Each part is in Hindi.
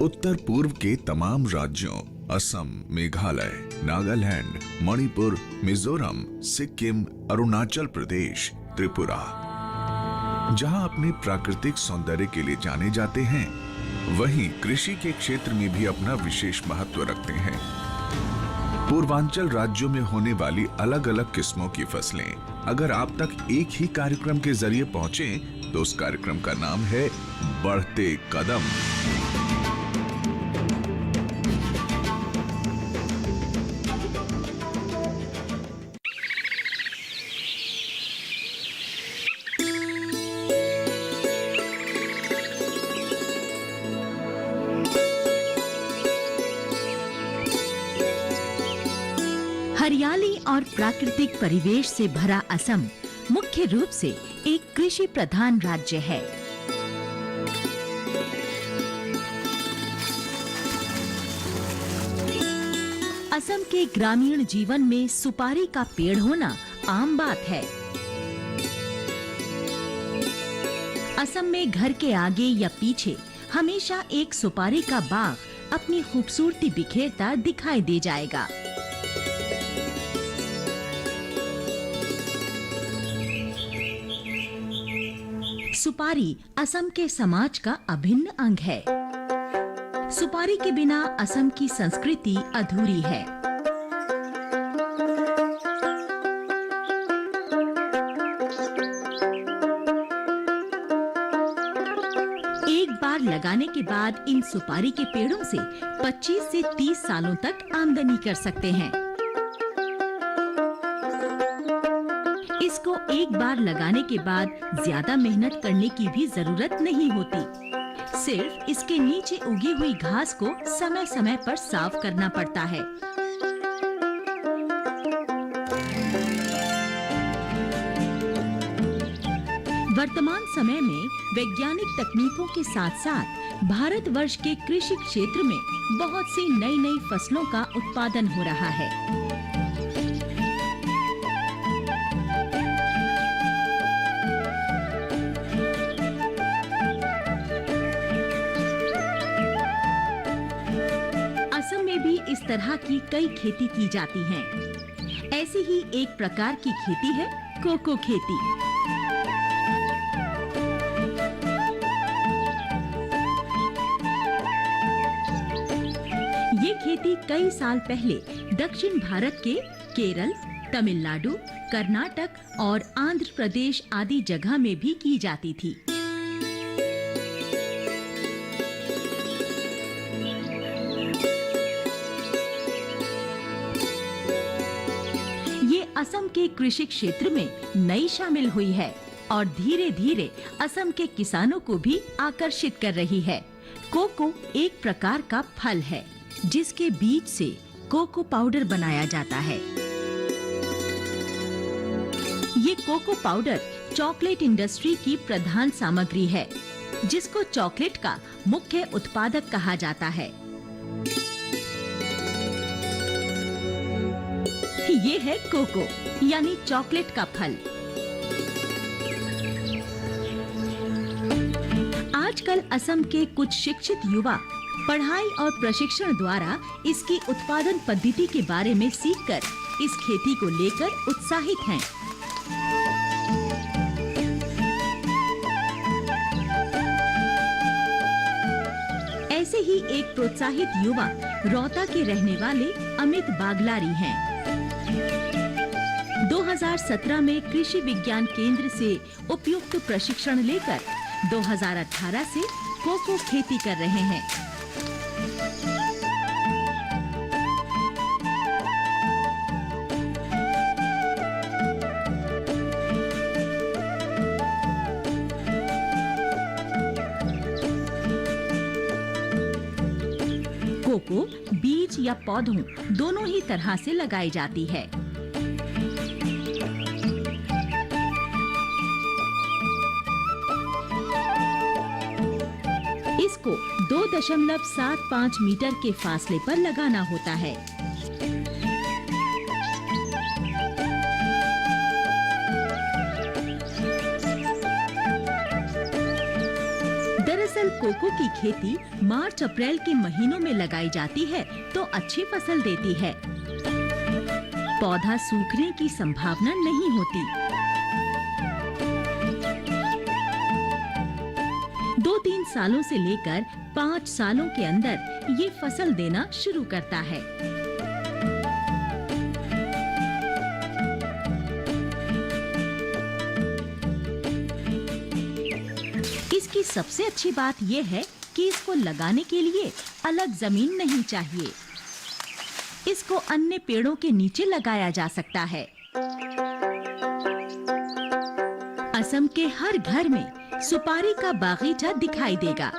उत्तर पूर्व के तमाम राज्यों असम, मेघालय, नागालैंड, मणिपुर, मिजोरम, सिक्किम, अरुणाचल प्रदेश, त्रिपुरा, जहां अपने प्राकृतिक सौंदर्य के लिए जाने जाते हैं, वहीं कृषि के क्षेत्र में भी अपना विशेष महत्व रखते हैं। पूर्वांचल राज्यों में होने वाली अलग अलग किस्मों की फसलें अगर आप तक एक ही कार्यक्रम के जरिए पहुंचे तो उस कार्यक्रम का नाम है बढ़ते कदम। हरियाली और प्राकृतिक परिवेश से भरा असम मुख्य रूप से एक कृषि प्रधान राज्य है। असम के ग्रामीण जीवन में सुपारी का पेड़ होना आम बात है। असम में घर के आगे या पीछे हमेशा एक सुपारी का बाग अपनी खूबसूरती बिखेरता दिखाई दे जाएगा। सुपारी असम के समाज का अभिन्न अंग है। सुपारी के बिना असम की संस्कृति अधूरी है। एक बार लगाने के बाद इन सुपारी के पेड़ों से 25 से 30 सालों तक आमदनी कर सकते हैं। इसको एक बार लगाने के बाद ज्यादा मेहनत करने की भी जरूरत नहीं होती। सिर्फ इसके नीचे उगी हुई घास को समय समय पर साफ करना पड़ता है। वर्तमान समय में वैज्ञानिक तकनीकों के साथ साथ भारतवर्ष के कृषि क्षेत्र में बहुत सी नई नई फसलों का उत्पादन हो रहा है। असम में भी इस तरह की कई खेती की जाती हैं। ऐसी ही एक प्रकार की खेती है कोको खेती। ये खेती कई साल पहले दक्षिण भारत के केरल, तमिलनाडु, कर्नाटक और आंध्र प्रदेश आदि जगह में भी की जाती थी। असम के कृषि क्षेत्र में नई शामिल हुई है और धीरे धीरे असम के किसानों को भी आकर्षित कर रही है। कोको एक प्रकार का फल है जिसके बीज से कोको पाउडर बनाया जाता है। ये कोको पाउडर चॉकलेट इंडस्ट्री की प्रधान सामग्री है, जिसको चॉकलेट का मुख्य उत्पादक कहा जाता है। ये है कोको यानी चॉकलेट का फल। आजकल असम के कुछ शिक्षित युवा पढ़ाई और प्रशिक्षण द्वारा इसकी उत्पादन पद्धति के बारे में सीखकर इस खेती को लेकर उत्साहित हैं। ऐसे ही एक प्रोत्साहित युवा रौता के रहने वाले अमित बागलारी हैं। 2017 में कृषि विज्ञान केंद्र से उपयुक्त प्रशिक्षण लेकर 2018 से कोको खेती कर रहे हैं। कोको बीज या पौधों दोनों ही तरह से लगाई जाती है। इसको 2.75 मीटर के फासले पर लगाना होता है। दरअसल कोको की खेती मार्च अप्रैल के महीनों में लगाई जाती है तो अच्छी फसल देती है। पौधा सूखने की संभावना नहीं होती। 2-3 सालों से लेकर 5 सालों के अंदर ये फसल देना शुरू करता है। इसकी सबसे अच्छी बात यह है कि इसको लगाने के लिए अलग जमीन नहीं चाहिए। इसको अन्य पेड़ों के नीचे लगाया जा सकता है। असम के हर घर में सुपारी का बागीचा दिखाई देगा।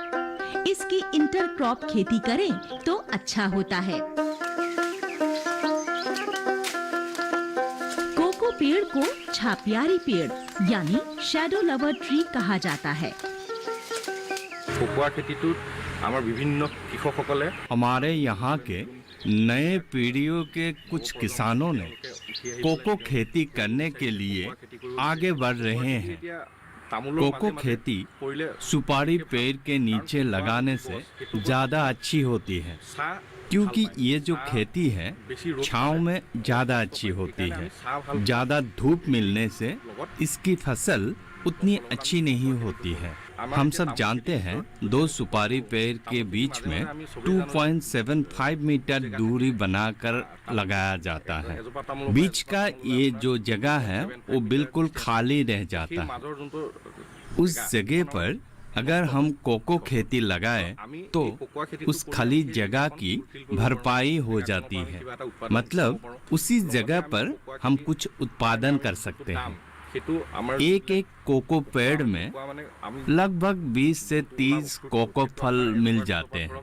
इसकी इंटरक्रॉप खेती करें तो अच्छा होता है। कोको पेड़ को छापियारी पेड़ यानी शैडो लवर ट्री कहा जाता है। कोकोआ खेतीटुत आमार विभिन्न कृषकসকলে हमारे यहाँ के नए पीढ़ियों के कुछ किसानों ने कोको खेती करने के लिए आगे बढ़ रहे हैं। कोको खेती सुपारी पेड़ के नीचे लगाने से ज्यादा अच्छी होती है, क्योंकि ये जो खेती है छांव में ज्यादा अच्छी होती है। ज्यादा धूप मिलने से इसकी फसल उतनी अच्छी नहीं होती है। हम सब जानते हैं 2 सुपारी पेड़ के बीच में 2.75 मीटर दूरी बनाकर लगाया जाता है। बीच का ये जो जगह है वो बिल्कुल खाली रह जाता है। उस जगह पर अगर हम कोको खेती लगाएं तो उस खाली जगह की भरपाई हो जाती है। मतलब उसी जगह पर हम कुछ उत्पादन कर सकते हैं। एक कोको पेड़ में लगभग 20 से 30 कोको फल मिल जाते हैं।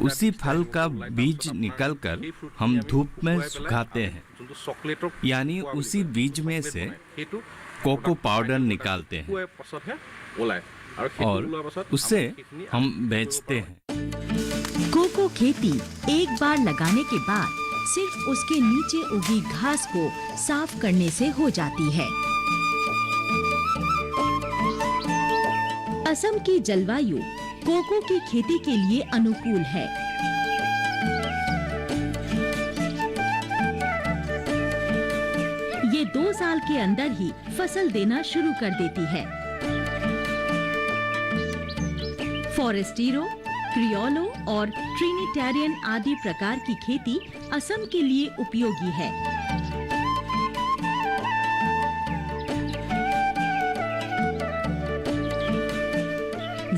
उसी फल का बीज निकलकर हम धूप में सुखाते हैं, यानी उसी बीज में से कोको पाउडर निकालते हैं और उसे हम बेचते हैं। कोको खेती एक बार लगाने के बाद सिर्फ उसके नीचे उगी घास को साफ करने से हो जाती है। असम की जलवायु कोको की खेती के लिए अनुकूल है। ये 2 साल के अंदर ही फसल देना शुरू कर देती है। फॉरेस्टीरो, क्रियोलो और ट्रिनिटेरियन आदि प्रकार की खेती असम के लिए उपयोगी है।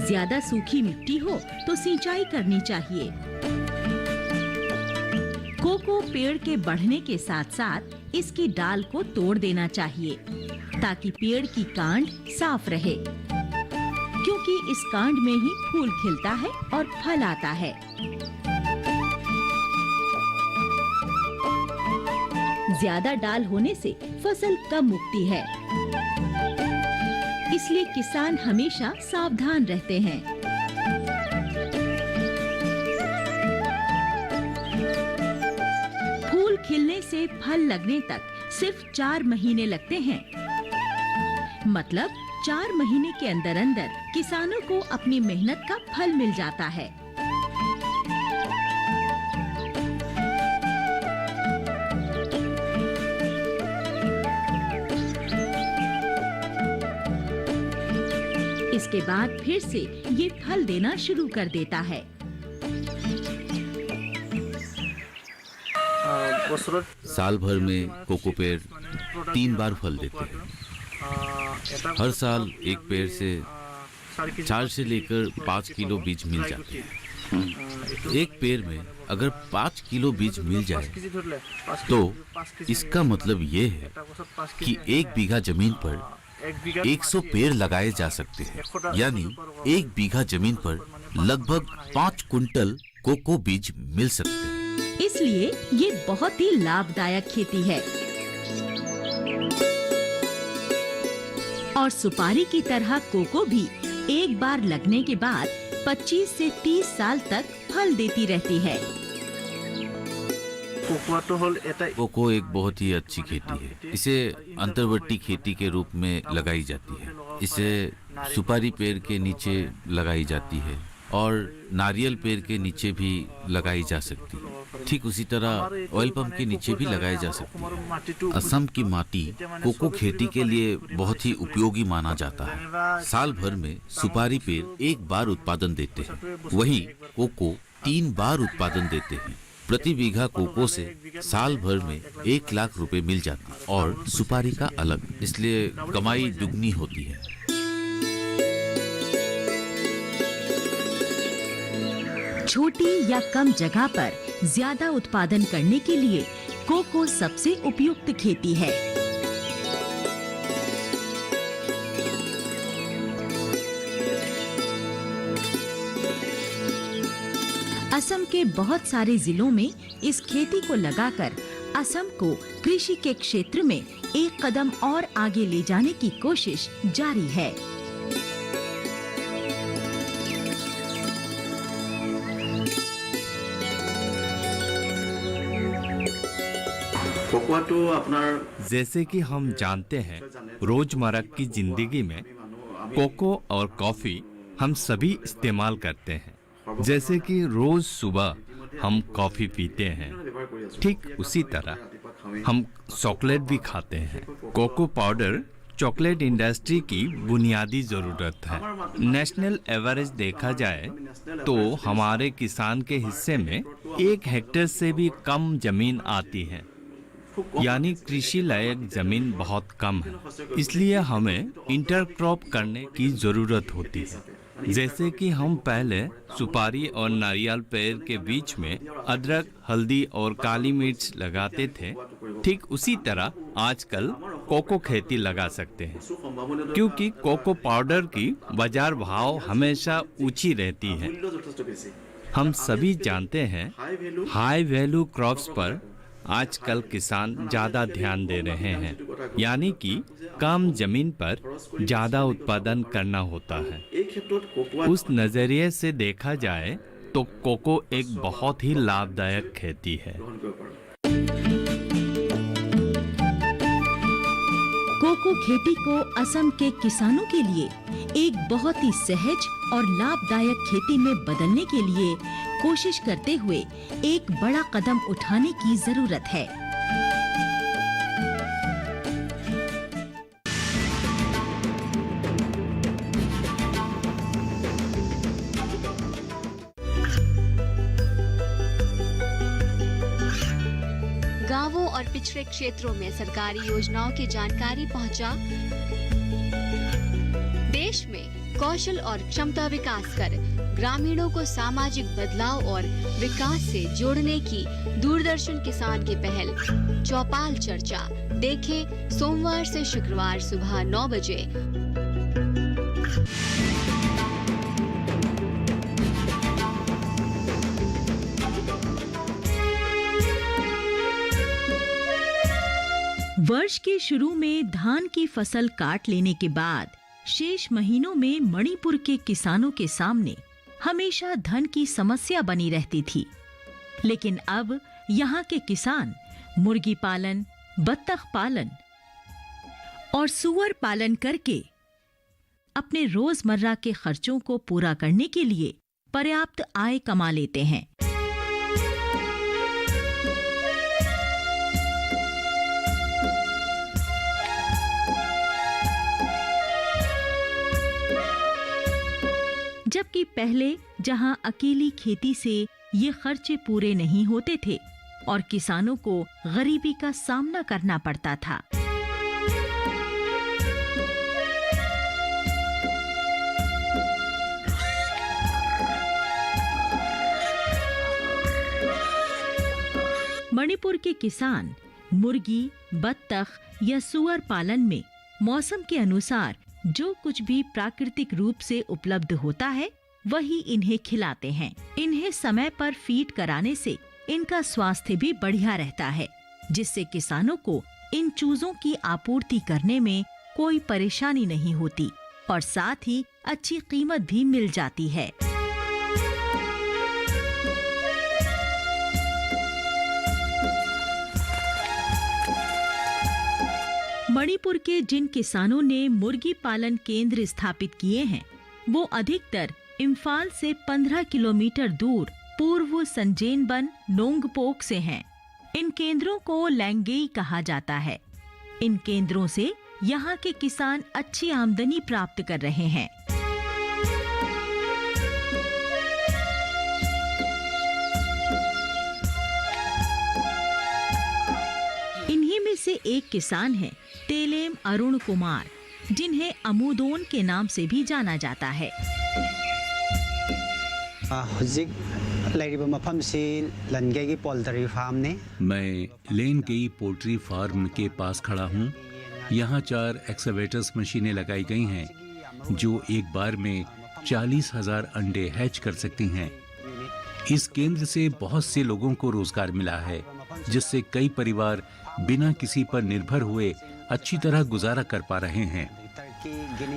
ज्यादा सूखी मिट्टी हो तो सिंचाई करनी चाहिए। कोको पेड़ के बढ़ने के साथ साथ इसकी डाल को तोड़ देना चाहिए ताकि पेड़ की कांड साफ रहे, क्योंकि इस कांड में ही फूल खिलता है और फल आता है। ज्यादा डाल होने से फसल कम उगती है, इसलिए किसान हमेशा सावधान रहते हैं। फूल खिलने से फल लगने तक सिर्फ 4 महीने लगते हैं। मतलब 4 महीने के अंदर अंदर किसानों को अपनी मेहनत का फल मिल जाता है। इसके बाद फिर से ये फल देना शुरू कर देता है। साल भर में कोको पेड़ 3 बार फल देते हैं। हर साल एक पेड़ से 4 से लेकर 5 किलो बीज मिल जाते हैं। एक पेड़ में अगर 5 किलो बीज मिल जाए तो इसका मतलब ये है कि 1 बीघा जमीन पर 100 पेड़ लगाए जा सकते हैं। यानी 1 बीघा जमीन पर लगभग 5 कुंटल कोको बीज मिल सकते हैं। इसलिए ये बहुत ही लाभदायक खेती है। और सुपारी की तरह कोको भी एक बार लगने के बाद 25 से 30 साल तक फल देती रहती है। कोको एक बहुत ही अच्छी खेती है। इसे अंतर्वर्ती खेती के रूप में लगाई जाती है। इसे सुपारी पेड़ के नीचे लगाई जाती है और नारियल पेड़ के नीचे भी लगाई जा सकती है। ठीक उसी तरह ऑयल पंप के नीचे भी लगाई जा सकती है। असम की माटी कोको खेती के लिए बहुत ही उपयोगी माना जाता है। साल भर में सुपारी पेड़ एक बार उत्पादन देते हैं, वहीं कोको 3 बार उत्पादन देते हैं। प्रति बीघा कोको से साल भर में 1 लाख रुपए मिल जाती है और सुपारी का अलग, इसलिए कमाई दुगनी होती है। छोटी या कम जगह पर ज्यादा उत्पादन करने के लिए कोको सबसे उपयुक्त खेती है। असम के बहुत सारे जिलों में इस खेती को लगाकर असम को कृषि के क्षेत्र में एक कदम और आगे ले जाने की कोशिश जारी है। जैसे कि हम जानते हैं, रोजमर्रा की जिंदगी में कोको और कॉफी हम सभी इस्तेमाल करते हैं। जैसे कि रोज सुबह हम कॉफी पीते हैं, ठीक उसी तरह हम चॉकलेट भी खाते हैं। कोको पाउडर चॉकलेट इंडस्ट्री की बुनियादी जरूरत है। नेशनल एवरेज देखा जाए तो हमारे किसान के हिस्से में 1 हेक्टेयर से भी कम जमीन आती है, यानी कृषि लायक जमीन बहुत कम है। इसलिए हमें इंटरक्रॉप करने की जरूरत होती है। जैसे कि हम पहले सुपारी और नारियल पेड़ के बीच में अदरक, हल्दी और काली मिर्च लगाते थे, ठीक उसी तरह आजकल कोको खेती लगा सकते हैं, क्योंकि कोको पाउडर की बाजार भाव हमेशा ऊंची रहती है। हम सभी जानते हैं, हाई वैल्यू क्रॉप्स पर आजकल किसान ज्यादा ध्यान दे रहे हैं, यानी कि कम जमीन पर ज्यादा उत्पादन करना होता है। उस नजरिए से देखा जाए तो कोको एक बहुत ही लाभदायक खेती है। कोको खेती को असम के किसानों के लिए एक बहुत ही सहज और लाभदायक खेती में बदलने के लिए कोशिश करते हुए एक बड़ा कदम उठाने की जरूरत है। गांवों और पिछड़े क्षेत्रों में सरकारी योजनाओं की जानकारी पहुंचा। देश में कौशल और क्षमता विकास कर ग्रामीणों को सामाजिक बदलाव और विकास से जोड़ने की दूरदर्शन किसान की पहल चौपाल चर्चा देखें सोमवार से शुक्रवार सुबह 9 बजे। वर्ष के शुरू में धान की फसल काट लेने के बाद शेष महीनों में मणिपुर के किसानों के सामने हमेशा धन की समस्या बनी रहती थी। लेकिन अब यहाँ के किसान मुर्गी पालन, बत्तख पालन और सुअर पालन करके अपने रोजमर्रा के खर्चों को पूरा करने के लिए पर्याप्त आय कमा लेते हैं। जबकि पहले जहां अकेली खेती से ये खर्चे पूरे नहीं होते थे और किसानों को गरीबी का सामना करना पड़ता था। मणिपुर के किसान मुर्गी, बत्तख या सुअर पालन में मौसम के अनुसार जो कुछ भी प्राकृतिक रूप से उपलब्ध होता है वही इन्हें खिलाते हैं। इन्हें समय पर फीड कराने से इनका स्वास्थ्य भी बढ़िया रहता है, जिससे किसानों को इन चूजों की आपूर्ति करने में कोई परेशानी नहीं होती और साथ ही अच्छी कीमत भी मिल जाती है। मणिपुर के जिन किसानों ने मुर्गी पालन केंद्र स्थापित किए हैं, वो अधिकतर इम्फाल से 15 किलोमीटर दूर पूर्व संजेनबन नोंगपोक से हैं। इन केंद्रों को लैंगेई कहा जाता है। इन केंद्रों से यहाँ के किसान अच्छी आमदनी प्राप्त कर रहे हैं। इन्हीं में से एक किसान है तेलेम अरुण कुमार, जिन्हें अमूदोन के नाम से भी जाना जाता है। मैं लेनगेई पोल्ट्री फार्म के पास खड़ा हूँ। यहाँ 4 एक्सवेटर्स मशीनें लगाई गई हैं जो एक बार में 40,000 अंडे हैच कर सकती हैं। इस केंद्र से बहुत से लोगों को रोजगार मिला है, जिससे कई परिवार बिना किसी पर निर्भर हुए अच्छी तरह गुजारा कर पा रहे हैं।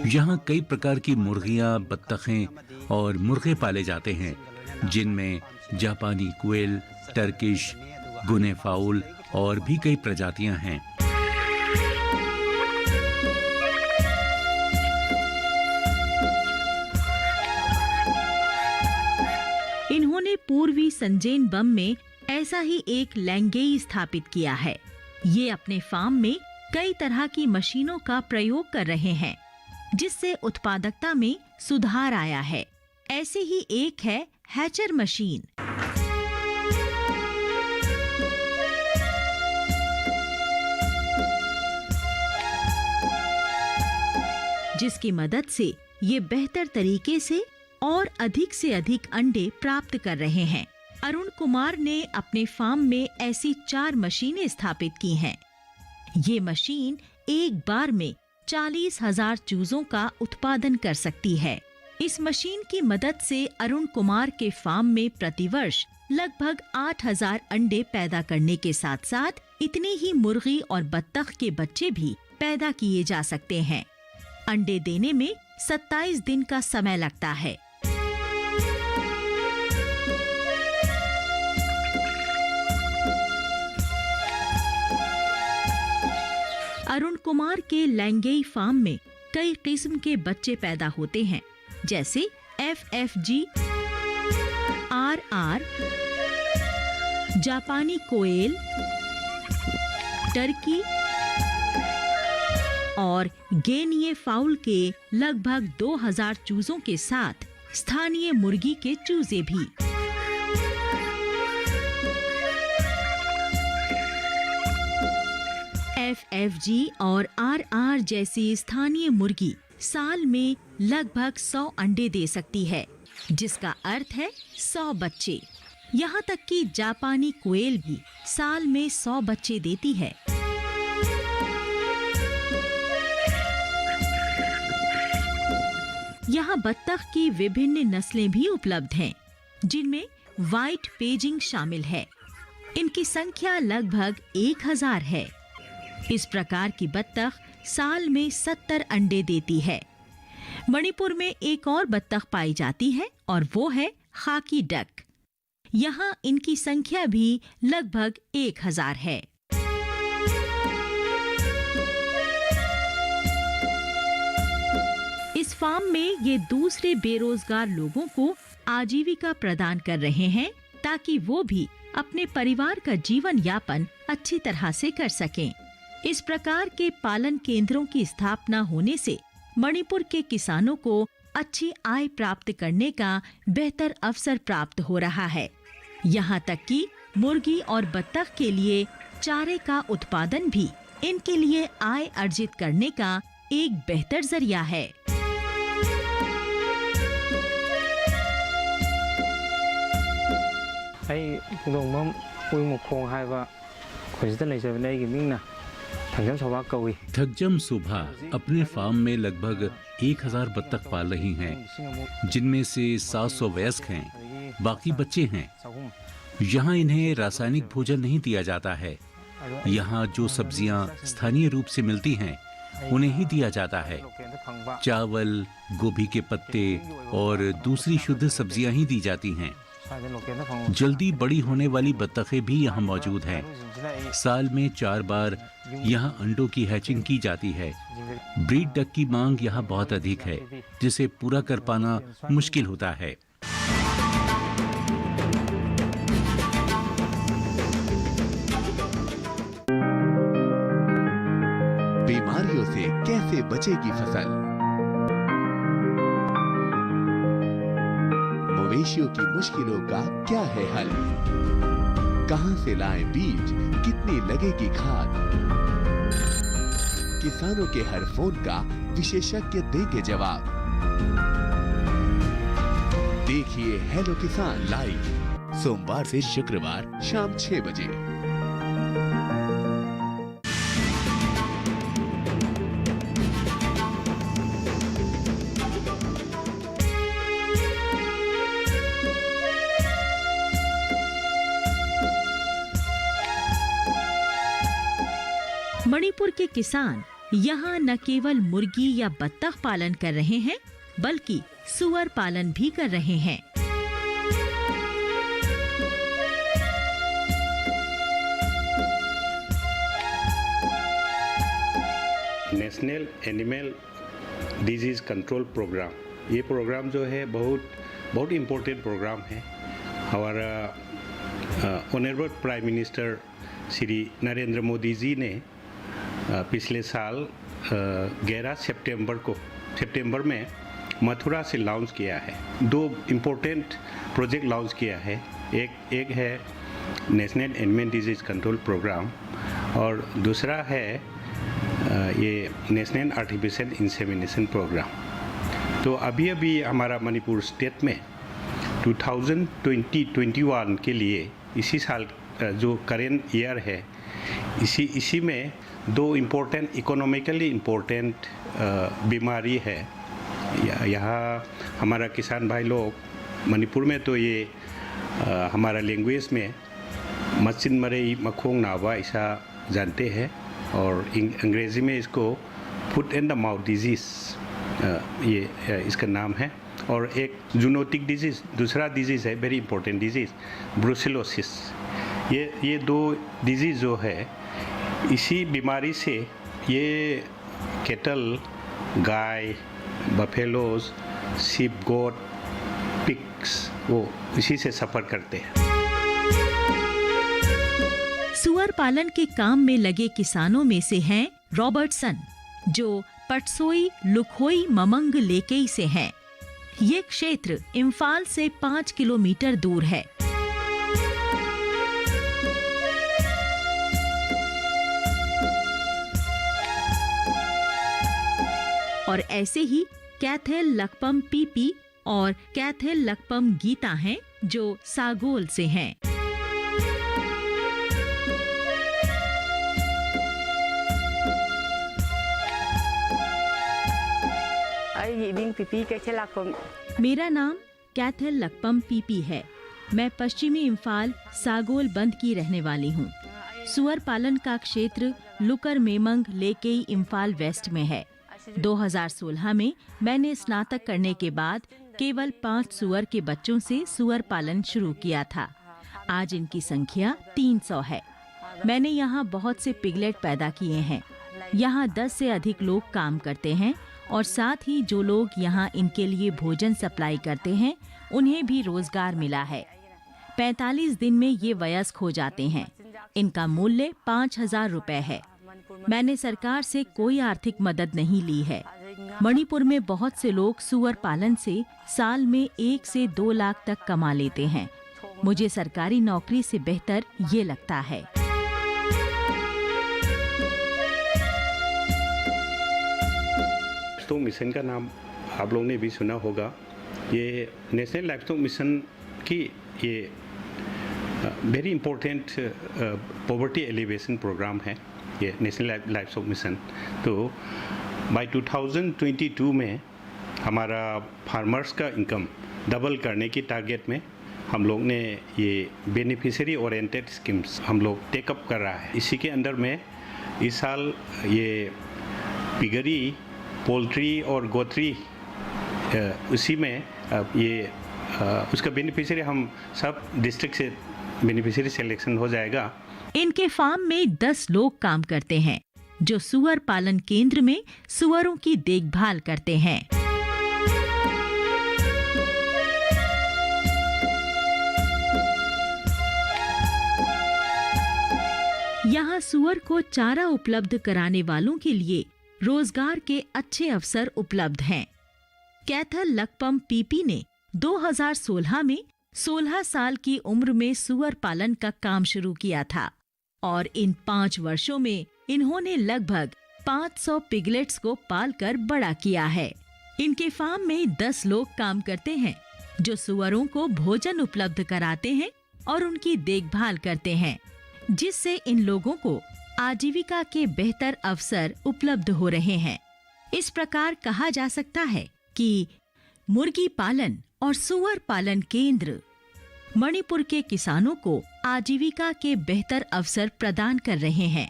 यहाँ कई प्रकार की मुर्गियाँ, बत्तखें और मुर्गे पाले जाते हैं, जिनमें जापानी क्वेल, टर्किश, गुने फाउल और भी कई प्रजातियां हैं। इन्होंने पूर्वी संजेनबम में ऐसा ही एक लैंगेई स्थापित किया है। ये अपने फार्म में कई तरह की मशीनों का प्रयोग कर रहे हैं, जिससे उत्पादकता में सुधार आया है। ऐसे ही एक है हैचर मशीन। जिसकी मदद से ये बेहतर तरीके से और अधिक अंडे प्राप्त कर रहे हैं। अरुण कुमार ने अपने फार्म में ऐसी 4 मशीनें स्थापित की हैं। ये मशीन एक बार में 40,000 चूजों का उत्पादन कर सकती है। इस मशीन की मदद से अरुण कुमार के फार्म में प्रतिवर्ष लगभग 8,000 अंडे पैदा करने के साथ साथ इतने ही मुर्गी और बत्तख के बच्चे भी पैदा किए जा सकते हैं। अंडे देने में 27 दिन का समय लगता है। अरुण कुमार के लैंगेई फार्म में कई किस्म के बच्चे पैदा होते हैं, जैसे FFG, RR, जापानी कोयल, टर्की और गेनिए फाउल के लगभग 2,000 चूजों के साथ स्थानीय मुर्गी के चूजे भी। FFG और RR जैसी स्थानीय मुर्गी साल में लगभग 100 अंडे दे सकती है, जिसका अर्थ है 100 बच्चे। यहाँ तक कि जापानी कोयल भी साल में 100 बच्चे देती है। यहाँ बत्तख की विभिन्न नस्लें भी उपलब्ध हैं, जिनमें व्हाइट पेजिंग शामिल है। इनकी संख्या लगभग 1,000 है। इस प्रकार की बत्तख साल में 70 अंडे देती है। मणिपुर में एक और बत्तख पाई जाती है और वो है खाकी डक। यहाँ इनकी संख्या भी लगभग 1,000 है। इस फार्म में ये दूसरे बेरोजगार लोगों को आजीविका प्रदान कर रहे हैं, ताकि वो भी अपने परिवार का जीवन यापन अच्छी तरह से कर सकें। इस प्रकार के पालन केंद्रों की स्थापना होने से मणिपुर के किसानों को अच्छी आय प्राप्त करने का बेहतर अवसर प्राप्त हो रहा है। यहाँ तक कि मुर्गी और बत्तख के लिए चारे का उत्पादन भी इनके लिए आय अर्जित करने का एक बेहतर जरिया है। थकजम सुभा अपने फार्म में लगभग 1,000 बत्तख पाल रही हैं, जिनमें से 700 वयस्क हैं, बाकी बच्चे हैं। यहाँ इन्हें रासायनिक भोजन नहीं दिया जाता है। यहाँ जो सब्जियाँ स्थानीय रूप से मिलती हैं, उन्हें ही दिया जाता है। चावल, गोभी के पत्ते और दूसरी शुद्ध सब्जियाँ ही दी जाती हैं। जल्दी बड़ी होने वाली बत्तखें भी यहाँ मौजूद हैं। साल में 4 बार यहाँ अंडों की हैचिंग की जाती है। ब्रीड डक की मांग यहाँ बहुत अधिक है, जिसे पूरा कर पाना मुश्किल होता है। बीमारियों से कैसे बचेगी फसल? मवेशियों की मुश्किलों का क्या है हल? कहां से लाएं बीज, कितनी लगेगी खाद? किसानों के हर फोन का विशेषज्ञ देंगे जवाब। देखिए हेलो किसान लाइव सोमवार से शुक्रवार शाम 6 बजे। मणिपुर के किसान यहाँ न केवल मुर्गी या बत्तख पालन कर रहे हैं, बल्कि सुअर पालन भी कर रहे हैं। National animal disease control program, ये प्रोग्राम जो है बहुत इम्पोर्टेंट प्रोग्राम है। हमारा honourable prime minister Shri Narendra Modi ji ने पिछले साल 11 सितंबर में मथुरा से लॉन्च किया है। 2 इम्पोर्टेंट प्रोजेक्ट लॉन्च किया है। एक है national animal disease control programme और दूसरा है ये नेशनल आर्टिफिशियल इंसेमिनेशन प्रोग्राम। तो अभी हमारा मणिपुर स्टेट में 2020-21 के लिए इसी साल जो करेंट ईयर है, इसी में 2 इम्पोर्टेंट इकोनॉमिकली इम्पोर्टेंट बीमारी है। यहाँ हमारा किसान भाई लोग मणिपुर में तो ये हमारा लैंग्वेज में मचिन मरई मखोंग नावा ऐसा जानते हैं, और अंग्रेज़ी में इसको foot and the mouth disease ये इसका नाम है। और एक जूनोटिक डिजीज़, दूसरा डिजीज़ है वेरी इंपॉर्टेंट डिजीज़ ब्रुसेलोसिस। ये 2 डिजीज़ जो है, इसी बीमारी से ये केटल, गाय, बफेलोज, शिप, गोट, पिग्स वो इसी से सफ़र करते हैं। सुअर पालन के काम में लगे किसानों में से हैं रॉबर्टसन, जो पटसोई लुखोई ममंग लेकेई से हैं। ये क्षेत्र इम्फाल से 5 किलोमीटर दूर है। और ऐसे ही कैथेल लकपम पीपी और कैथेल लकपम गीता हैं, जो सागोल से हैं। मेरा नाम कैथेल लकपम पीपी है। मैं पश्चिमी इम्फाल सागोल बंद की रहने वाली हूँ। सुअर पालन का क्षेत्र लुकर मेमंग लेकेई इम्फाल वेस्ट में है। 2016 में मैंने स्नातक करने के बाद केवल 5 सुअर के बच्चों से सुअर पालन शुरू किया था। आज इनकी संख्या 300 है। मैंने यहाँ बहुत से पिगलेट पैदा किए हैं। यहाँ 10 से अधिक लोग काम करते हैं और साथ ही जो लोग यहाँ इनके लिए भोजन सप्लाई करते हैं, उन्हें भी रोजगार मिला है। 45 दिन में ये वयस्क हो जाते हैं। इनका मूल्य 5,000 रुपए है। मैंने सरकार से कोई आर्थिक मदद नहीं ली है। मणिपुर में बहुत से लोग सुअर पालन से साल में 1 से 2 लाख तक कमा लेते हैं। मुझे सरकारी नौकरी से बेहतर ये लगता है। लाइवस्टॉक मिशन का नाम आप लोगों ने भी सुना होगा। ये नेशनल लाइवस्टॉक मिशन की ये very important poverty alleviation programme है, ये नेशनल लाइवस्टॉक मिशन। तो बाय 2022 में हमारा फार्मर्स का इनकम डबल करने की टारगेट में हम लोग ने ये बेनिफिशियरी ओरिएंटेड स्कीम्स हम लोग टेकअप कर रहा है। इसी के अंदर में इस साल ये पिगरी, पोल्ट्री और गोत्री उसी में ये उसका बेनिफिशियरी हम सब डिस्ट्रिक्ट से बेनिफिशियरी सिलेक्शन हो जाएगा। इनके फार्म में 10 लोग काम करते हैं जो सुअर पालन केंद्र में सुअरों की देखभाल करते हैं। यहाँ सुअर को चारा उपलब्ध कराने वालों के लिए रोजगार के अच्छे अवसर उपलब्ध हैं। कैथल लकपम पीपी ने 2016 में 16 साल की उम्र में सुअर पालन का काम शुरू किया था और इन 5 वर्षों में इन्होंने लगभग 500 पिगलेट्स को पालकर बड़ा किया है। इनके फार्म में 10 लोग काम करते हैं जो सुअरों को भोजन उपलब्ध कराते हैं और उनकी देखभाल करते हैं, जिससे इन लोगों को आजीविका के बेहतर अवसर उपलब्ध हो रहे हैं। इस प्रकार कहा जा सकता है कि मुर्गी पालन और सुअर पालन केंद्र मणिपुर के किसानों को आजीविका के बेहतर अवसर प्रदान कर रहे हैं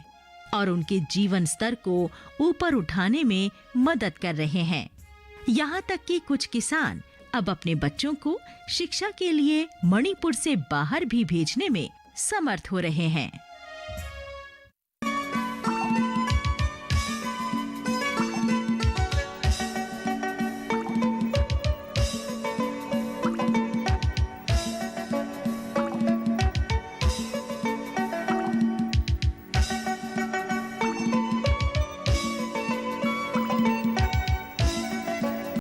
और उनके जीवन स्तर को ऊपर उठाने में मदद कर रहे हैं। यहाँ तक कि कुछ किसान अब अपने बच्चों को शिक्षा के लिए मणिपुर से बाहर भी भेजने में समर्थ हो रहे हैं।